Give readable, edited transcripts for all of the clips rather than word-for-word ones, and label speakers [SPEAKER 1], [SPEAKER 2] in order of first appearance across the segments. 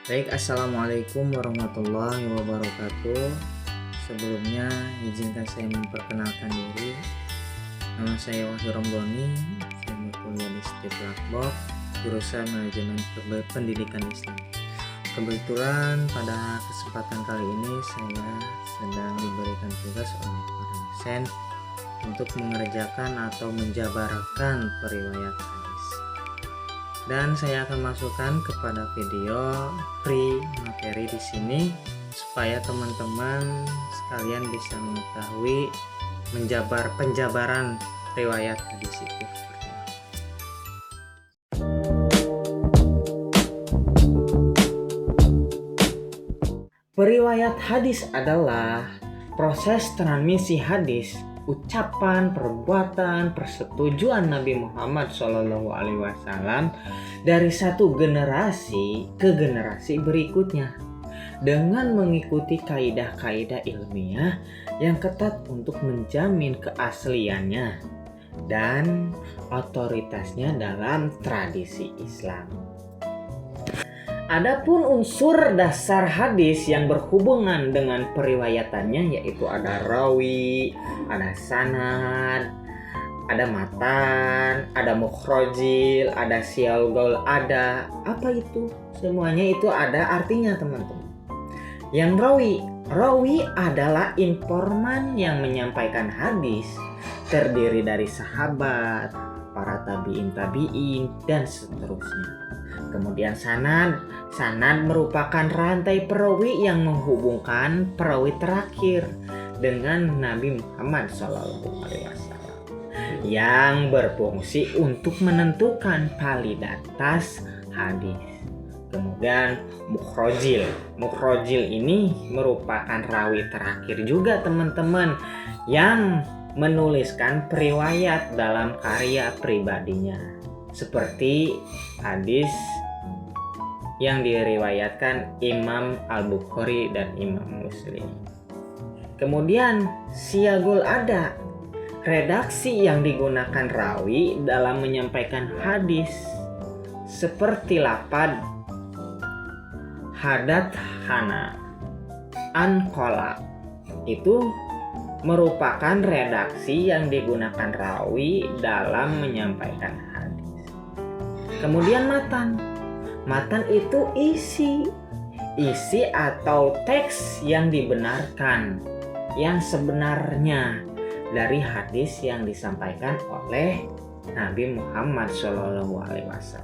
[SPEAKER 1] Baik, Assalamualaikum warahmatullahi wabarakatuh. Sebelumnya, izinkan saya memperkenalkan diri. Nama saya Wahyu Romdoni. Saya berkuliah di Setiap Lakbok, jurusan Manajemen Pendidikan Islam. Kebetulan pada kesempatan kali ini saya sedang diberikan tugas oleh para dosen untuk mengerjakan atau menjabarkan periwayat hadis. Dan saya akan masukkan kepada video materi di sini supaya teman-teman sekalian bisa mengetahui penjabaran riwayat hadis itu. Periwayat hadis adalah proses transmisi hadis, ucapan, perbuatan, persetujuan Nabi Muhammad SAW dari satu generasi ke generasi berikutnya dengan mengikuti kaidah-kaidah ilmiah yang ketat untuk menjamin keasliannya dan otoritasnya dalam tradisi Islam. Adapun unsur dasar hadis yang berhubungan dengan periwayatannya yaitu ada rawi, ada sanad, ada matan, ada mukhrajil, ada siyagul, ada apa itu? Semuanya itu ada artinya, teman-teman. Yang rawi adalah informan yang menyampaikan hadis, terdiri dari sahabat, para tabi'in, dan seterusnya. Kemudian sanad merupakan rantai perawi yang menghubungkan perawi terakhir dengan Nabi Muhammad SAW yang berfungsi untuk menentukan validitas hadis. Kemudian mukhrajil ini merupakan rawi terakhir juga, teman-teman, yang menuliskan periwayat dalam karya pribadinya, seperti hadis yang diriwayatkan Imam Al-Bukhari dan Imam Muslim. Kemudian siyagul ada, redaksi yang digunakan rawi dalam menyampaikan hadis, seperti lafaz hadatsana, anqala. Itu merupakan redaksi yang digunakan rawi dalam menyampaikan hadis. Kemudian matan itu isi atau teks yang dibenarkan, yang sebenarnya dari hadis yang disampaikan oleh Nabi Muhammad SAW.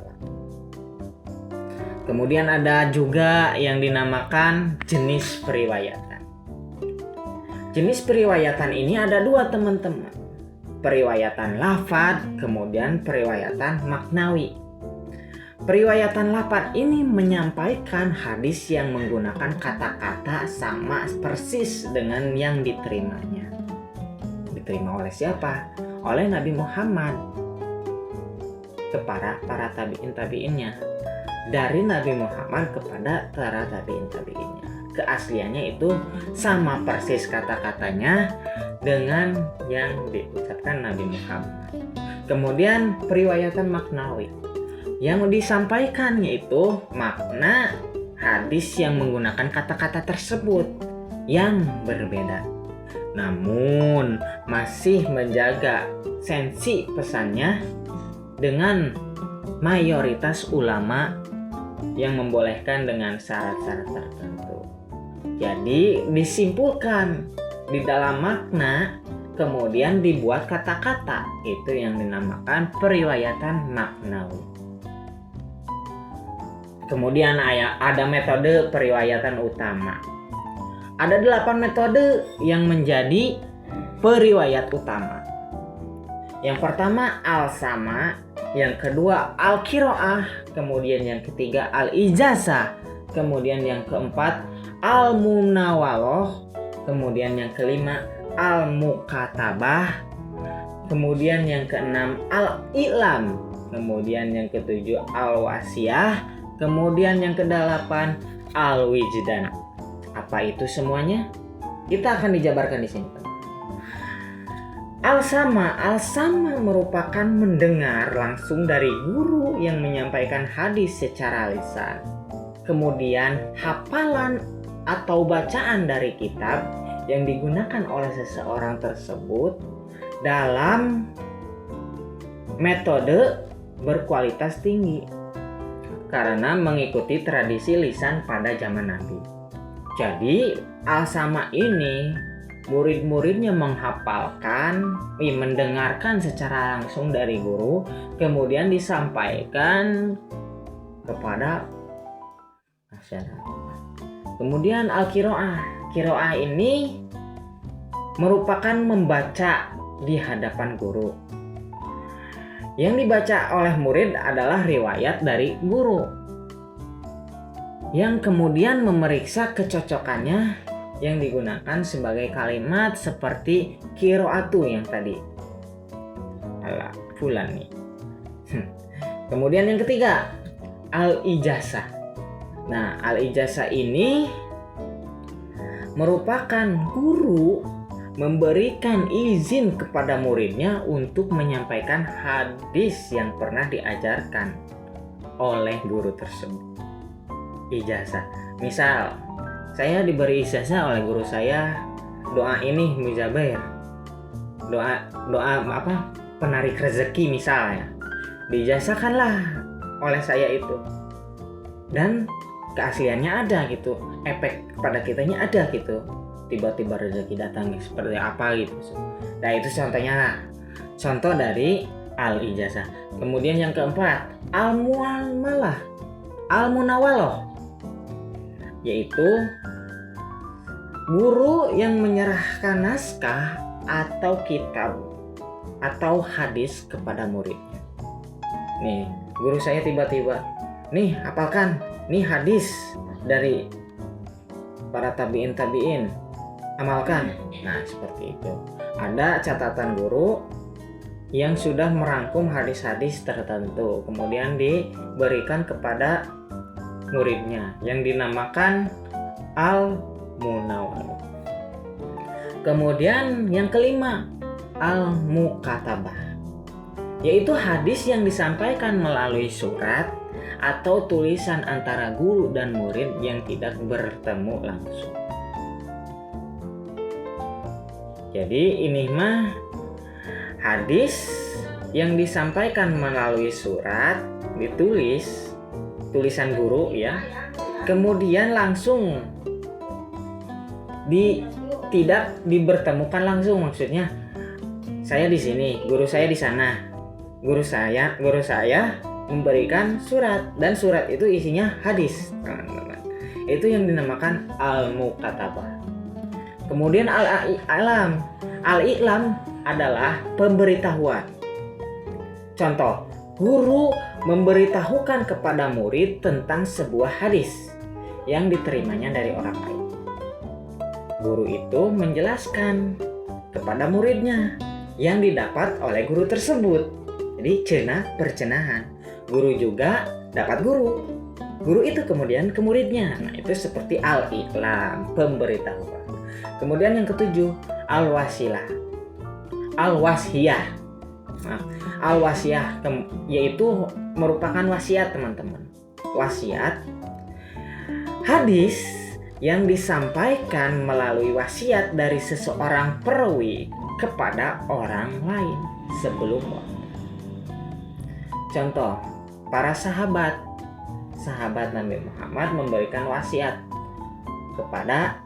[SPEAKER 1] Kemudian ada juga yang dinamakan jenis periwayatan. Jenis periwayatan ini ada dua, teman-teman. Periwayatan lafaz, kemudian periwayatan maknawi. Periwayatan lafaz ini menyampaikan hadis yang menggunakan kata-kata sama persis dengan yang diterimanya. Diterima oleh siapa? Oleh Nabi Muhammad kepada para tabi'innya. Dari Nabi Muhammad kepada para tabi'innya. Keasliannya itu sama persis kata-katanya dengan yang diucapkan Nabi Muhammad. Kemudian periwayatan maknawi, yang disampaikan yaitu makna hadis yang menggunakan kata-kata tersebut yang berbeda, namun masih menjaga sensi pesannya dengan mayoritas ulama yang membolehkan dengan syarat-syarat tertentu. Jadi disimpulkan di dalam makna kemudian dibuat kata-kata, itu yang dinamakan periwayatan maknawi. Kemudian ada metode periwayatan utama. Ada 8 metode yang menjadi periwayat utama. Yang pertama al-sama, yang kedua al-qiraah, kemudian yang ketiga al-ijazah, kemudian yang keempat al-munawwalah, kemudian yang kelima al-mukatabah, kemudian yang keenam al-i'lam, kemudian yang ketujuh al-wasiyah, kemudian yang kedelapan al-wijdan. Apa itu semuanya? Kita akan dijabarkan di sini. Al-sama merupakan mendengar langsung dari guru yang menyampaikan hadis secara lisan. kemudian hafalan atau bacaan dari kitab yang digunakan oleh seseorang tersebut dalam metode berkualitas tinggi karena mengikuti tradisi lisan pada zaman Nabi. Jadi Al-Sama ini murid-muridnya menghafalkan, mendengarkan secara langsung dari guru, kemudian disampaikan kepada masyarakat. Kemudian Al-Qiraah ini merupakan membaca di hadapan guru. Yang dibaca oleh murid adalah riwayat dari guru, yang kemudian memeriksa kecocokannya yang digunakan sebagai kalimat seperti qiraatu yang tadi. Ala fulan nih. Kemudian yang ketiga, al-ijazah. Nah, al-ijazah ini merupakan guru memberikan izin kepada muridnya untuk menyampaikan hadis yang pernah diajarkan oleh guru tersebut. Ijazah. Misal, saya diberi ijazah oleh guru saya, doa ini mujabair. Doa penarik rezeki misalnya. Diijazahkanlah oleh saya itu. Dan keasliannya ada gitu, efek pada kitanya ada gitu. Tiba-tiba rezeki datang seperti apa gitu. Nah, itu contohnya. Contoh dari al-ijazah. Kemudian yang keempat, al-muamalah, al-munawaloh, yaitu guru yang menyerahkan naskah atau kitab atau hadis kepada muridnya. Nih, guru saya tiba-tiba, nih hafalkan, nih hadis dari para tabi'in, amalkan. Nah, seperti itu. Ada catatan guru yang sudah merangkum hadis-hadis tertentu, kemudian diberikan kepada muridnya yang dinamakan al-munawwal. Kemudian yang kelima, al-mukatabah, yaitu hadis yang disampaikan melalui surat atau tulisan antara guru dan murid yang tidak bertemu langsung. Jadi ini mah hadis yang disampaikan melalui surat, ditulis, tulisan guru ya, kemudian langsung tidak dibertemukan langsung, maksudnya saya di sini, guru saya di sana, guru saya memberikan surat dan surat itu isinya hadis, teman-teman. Itu yang dinamakan al-mukatabah. Kemudian al-i'lam adalah pemberitahuan. Contoh, guru memberitahukan kepada murid tentang sebuah hadis yang diterimanya dari orang lain. Guru itu menjelaskan kepada muridnya yang didapat oleh guru tersebut. Jadi percenahan. Guru juga dapat guru. Guru itu kemudian ke muridnya. Nah, itu seperti al-i'lam, pemberitahuan. Kemudian yang ketujuh, al-wasiyah. Al-wasiyah yaitu merupakan wasiat, teman-teman. Wasiat hadis yang disampaikan melalui wasiat dari seseorang perawi kepada orang lain sebelum waktu. Contoh, para sahabat Nabi Muhammad memberikan wasiat kepada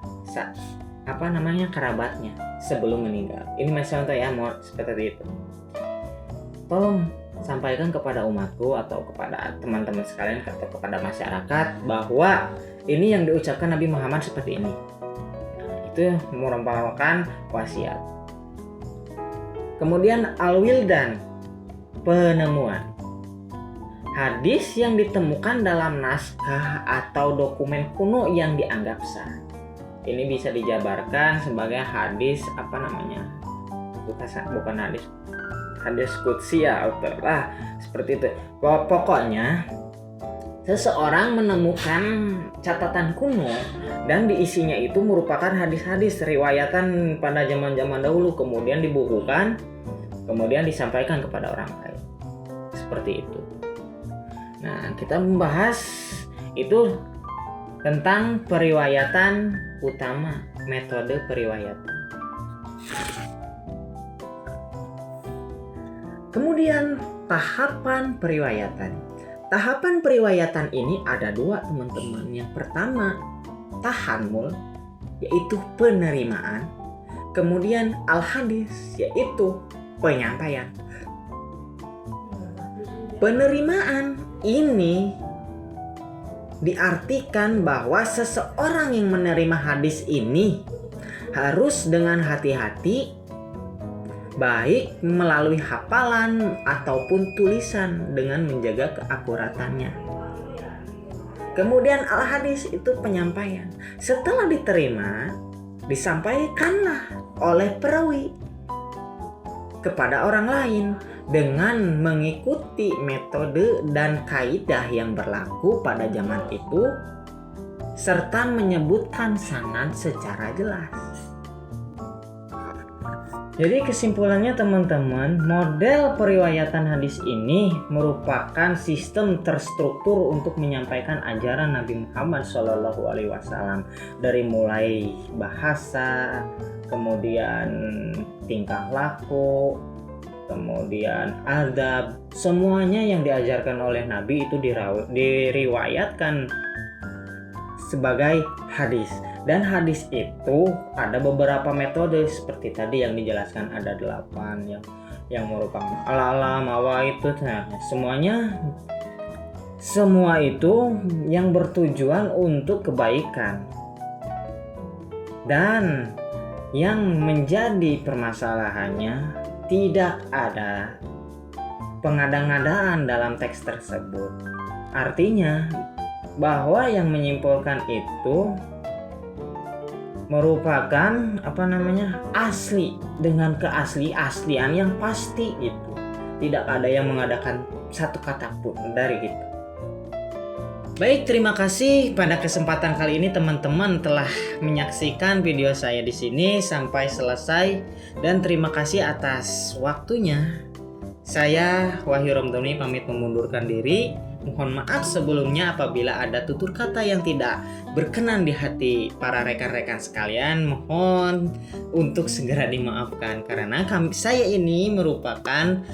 [SPEAKER 1] kerabatnya sebelum meninggal. Ini masih contoh ya, seperti itu. Tolong sampaikan kepada umatku atau kepada teman-teman sekalian atau kepada masyarakat bahwa ini yang diucapkan Nabi Muhammad seperti ini. Itu merupakan wasiat. Kemudian al-wildan, penemuan. Hadis yang ditemukan dalam naskah atau dokumen kuno yang dianggap sah. Ini bisa dijabarkan sebagai hadis bukan hadis qudsi ya, seperti itu. Pokoknya seseorang menemukan catatan kuno dan diisinya itu merupakan hadis-hadis riwayatan pada zaman-zaman dahulu, kemudian dibukukan, kemudian disampaikan kepada orang lain. Seperti itu. Nah, kita membahas itu tentang periwayatan utama, metode periwayatan. Kemudian tahapan periwayatan. Tahapan periwayatan ini ada dua, teman-teman. Yang pertama tahammul, yaitu penerimaan. Kemudian al-hadis, yaitu penyampaian. Penerimaan ini diartikan bahwa seseorang yang menerima hadis ini harus dengan hati-hati, baik melalui hafalan ataupun tulisan dengan menjaga keakuratannya. Kemudian al-hadis itu penyampaian. Setelah diterima, disampaikanlah oleh perawi kepada orang lain dengan mengikuti metode dan kaidah yang berlaku pada zaman itu, serta menyebutkan sanad secara jelas. Jadi kesimpulannya teman-teman, model periwayatan hadis ini merupakan sistem terstruktur untuk menyampaikan ajaran Nabi Muhammad SAW, dari mulai bahasa, kemudian tingkah laku, kemudian adab, semuanya yang diajarkan oleh Nabi itu diriwayatkan sebagai hadis. Dan hadis itu ada beberapa metode seperti tadi yang dijelaskan, ada 8 yang merupakan ala-ala mawa itu. Nah, semua itu yang bertujuan untuk kebaikan. Dan yang menjadi permasalahannya, tidak ada pengada-ngadaan dalam teks tersebut. Artinya bahwa yang menyimpulkan itu merupakan asli dengan keaslian yang pasti itu. Tidak ada yang mengadakan satu kata pun dari itu. Baik, terima kasih pada kesempatan kali ini teman-teman telah menyaksikan video saya di sini sampai selesai, dan terima kasih atas waktunya. Saya Wahyu Romdoni pamit memundurkan diri. Mohon maaf sebelumnya apabila ada tutur kata yang tidak berkenan di hati para rekan-rekan sekalian. Mohon untuk segera dimaafkan, karena saya ini merupakan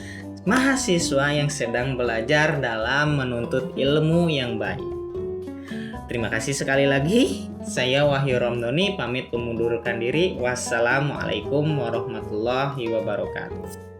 [SPEAKER 1] mahasiswa yang sedang belajar dalam menuntut ilmu yang baik. Terima kasih sekali lagi. Saya Wahyu Romdoni pamit memundurkan diri. Wassalamualaikum warahmatullahi wabarakatuh.